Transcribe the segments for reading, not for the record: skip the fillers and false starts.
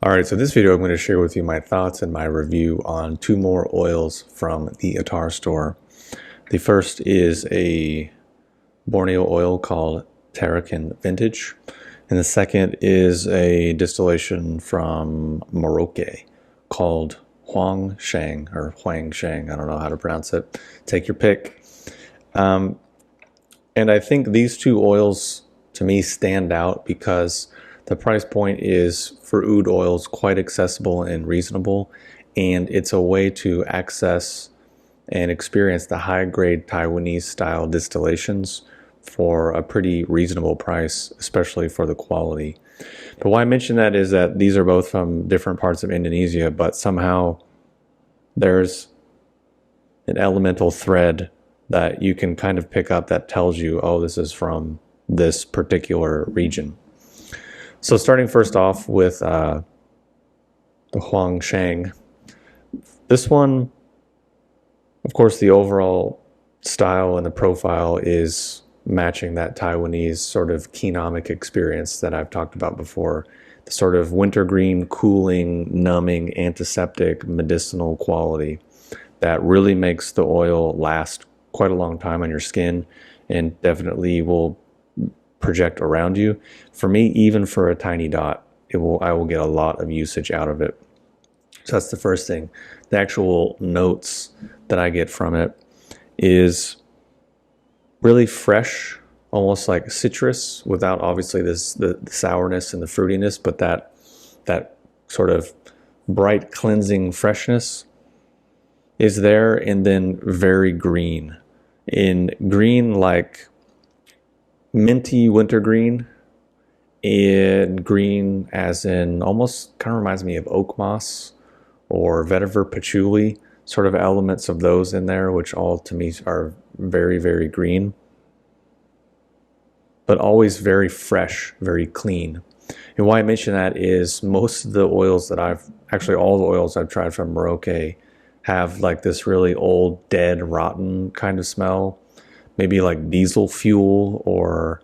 All right, so this video I'm going to share with you my thoughts and my review on two more oils from the Attar Store. The first is a Borneo oil called Tarakan Vintage, and the second is a distillation from Maroke called Huang Shang, or Huang Shang, I don't know how to pronounce it. Take your pick. And I think these two oils to me stand out because the price point is for oud oils quite accessible and reasonable, and it's a way to access and experience the high-grade Taiwanese-style distillations for a pretty reasonable price, especially for the quality. But why I mention that is that these are both from different parts of Indonesia, but somehow there's an elemental thread that you can kind of pick up that tells you, oh, this is from this particular region. So starting first off with the Huang Shang, this one, of course, the overall style and the profile is matching that Taiwanese sort of kenomic experience that I've talked about before. The sort of wintergreen, cooling, numbing, antiseptic, medicinal quality that really makes the oil last quite a long time on your skin and definitely will project around you. For me, even for a tiny dot, I will get a lot of usage out of it. So that's the first thing. The actual notes that I get from it is really fresh, almost like citrus, without obviously the sourness and the fruitiness, but that sort of bright cleansing freshness is there, and then very green. In green, like minty wintergreen, and green as in almost kind of reminds me of oak moss or vetiver patchouli, sort of elements of those in there, which all to me are very, very green, but always very fresh, very clean. And why I mention that is most of the oils that all the oils I've tried from Maroke have like this really old, dead, rotten kind of smell. Maybe like diesel fuel or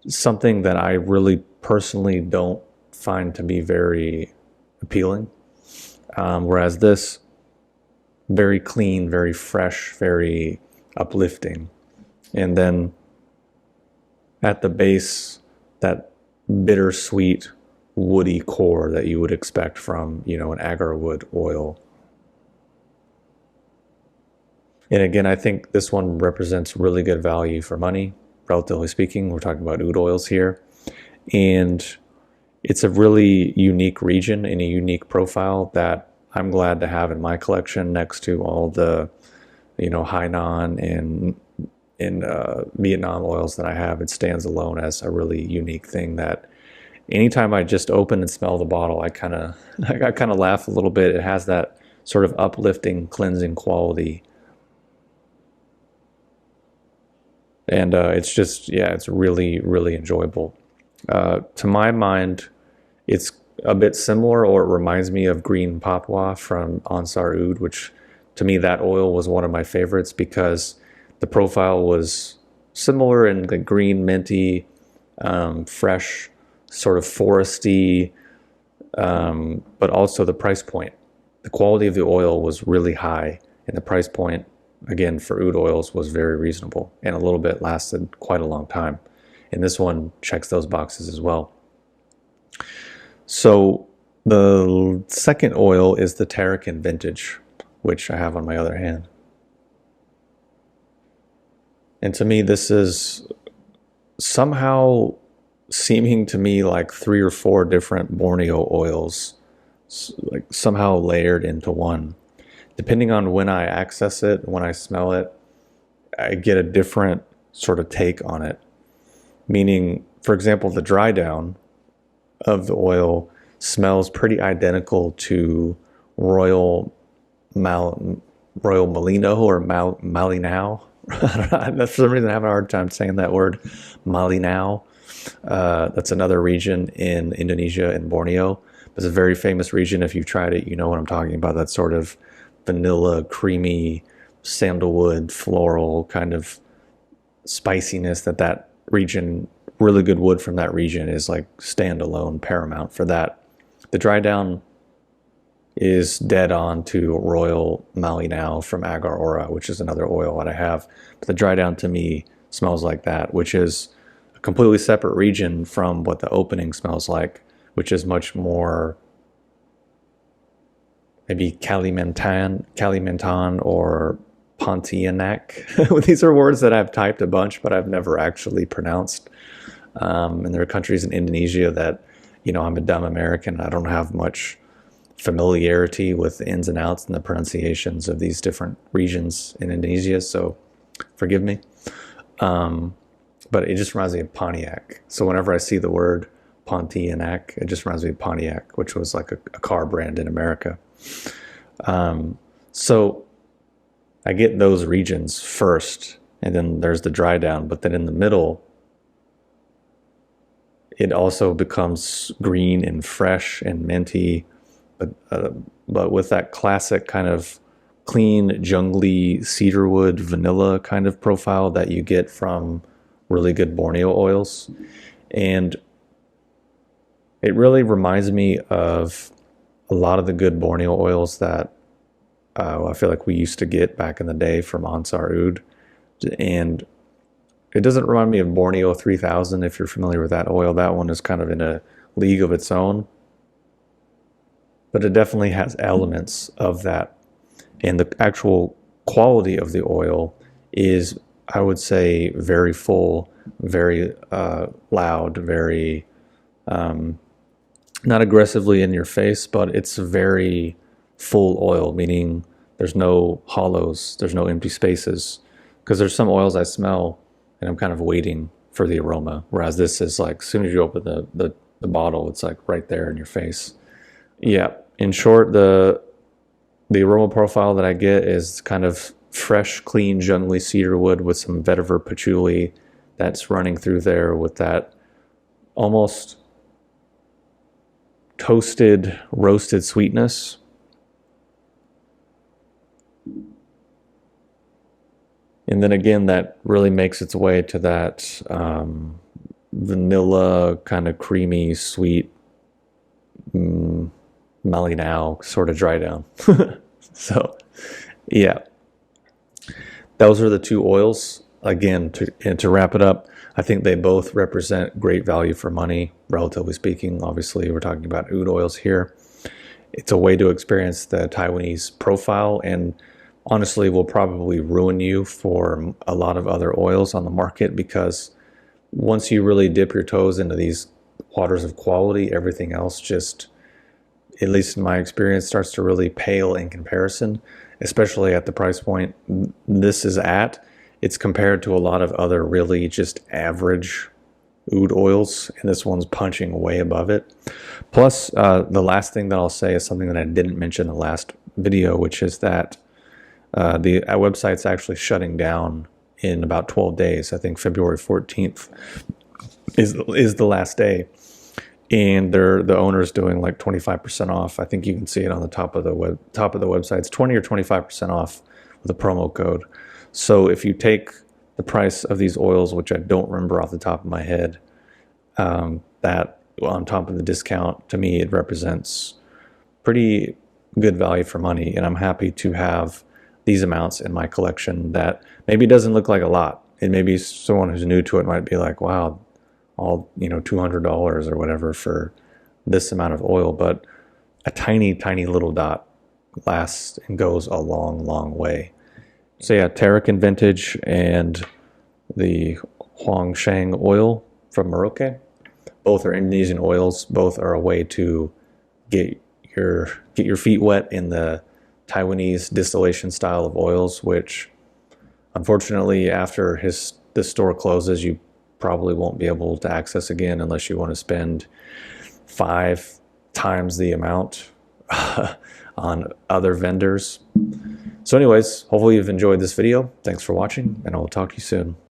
something that I really personally don't find to be very appealing. Whereas this, very clean, very fresh, very uplifting. And then at the base, that bittersweet, woody core that you would expect from, an agarwood oil. And again, I think this one represents really good value for money, relatively speaking. We're talking about oud oils here. And it's a really unique region and a unique profile that I'm glad to have in my collection next to all the, Hainan and Vietnam oils that I have. It stands alone as a really unique thing that anytime I just open and smell the bottle, I kind of laugh a little bit. It has that sort of uplifting, cleansing quality. And it's just, it's really, really enjoyable. To my mind, it's a bit similar, or it reminds me of green papua from Ansar Oud, which to me, that oil was one of my favorites because the profile was similar in the green, minty, fresh, sort of foresty, but also the price point. The quality of the oil was really high, and the price point, again, for oud oils was very reasonable, and a little bit lasted quite a long time. And this one checks those boxes as well. So the second oil is the Tarakan Vintage, which I have on my other hand. And to me, this is somehow seeming to me like 3 or 4 different Borneo oils, like somehow layered into one. Depending on when I access it, when I smell it, I get a different sort of take on it. Meaning, for example, the dry down of the oil smells pretty identical to Royal Malino or Malinao. For some reason I have a hard time saying that word, Malinao. That's another region in Indonesia, in Borneo. It's a very famous region. If you've tried it, you know what I'm talking about. That sort of vanilla, creamy, sandalwood, floral kind of spiciness that region, really good wood from that region is like standalone, paramount for that The dry down is dead on to Royal Malinao from Agarwood, which is another oil that I have. But the dry down to me smells like that, which is a completely separate region from what the opening smells like, which is much more maybe Kalimantan or Pontianak. These are words that I've typed a bunch, but I've never actually pronounced. And there are countries in Indonesia that, you know, I'm a dumb American. I don't have much familiarity with the ins and outs and the pronunciations of these different regions in Indonesia, so forgive me. But it just reminds me of Pontiac. So whenever I see the word Pontianak, it just reminds me of Pontiac, which was like a car brand in America. So I get those regions first, and then there's the dry down, but then in the middle, it also becomes green and fresh and minty, but with that classic kind of clean, jungly, cedarwood, vanilla kind of profile that you get from really good Borneo oils. And it really reminds me of a lot of the good Borneo oils that I feel like we used to get back in the day from Ansar Oud. And it doesn't remind me of Borneo 3000, if you're familiar with that oil. That one is kind of in a league of its own. But it definitely has elements of that. And the actual quality of the oil is, I would say, very full, very loud, very not aggressively in your face, but it's very full oil, meaning there's no hollows, there's no empty spaces. Because there's some oils I smell and I'm kind of waiting for the aroma, whereas this is like, as soon as you open the bottle, it's like right there in your face. Yeah, in short, the aroma profile that I get is kind of fresh, clean, jungly cedarwood with some vetiver patchouli that's running through there with that almost toasted, roasted sweetness. And then again, that really makes its way to that vanilla, kind of creamy, sweet Malinao sort of dry down. So, yeah. Those are the two oils. Again, to wrap it up, I think they both represent great value for money, relatively speaking. Obviously, we're talking about oud oils here. It's a way to experience the Taiwanese profile, and honestly will probably ruin you for a lot of other oils on the market, because once you really dip your toes into these waters of quality, everything else just, at least in my experience, starts to really pale in comparison, especially at the price point this is at. It's compared to a lot of other really just average oud oils, and this one's punching way above it. Plus, the last thing that I'll say is something that I didn't mention in the last video, which is that the website's actually shutting down in about 12 days. I think February 14th is the last day. And the owner's doing like 25% off. I think you can see it on the top of the website. It's 20 or 25% off with a promo code. So if you take the price of these oils, which I don't remember off the top of my head, that on top of the discount, to me, it represents pretty good value for money. And I'm happy to have these amounts in my collection that maybe doesn't look like a lot. And maybe someone who's new to it might be like, wow, all, $200 or whatever for this amount of oil. But a tiny, tiny little dot lasts and goes a long, long way. So yeah, Tarakan Vintage and the Huang Shang oil from Maroke. Both are Indonesian oils. Both are a way to get your feet wet in the Taiwanese distillation style of oils, which unfortunately after this store closes, you probably won't be able to access again unless you want to spend 5 times the amount on other vendors. So anyways, hopefully you've enjoyed this video. Thanks for watching, and I will talk to you soon.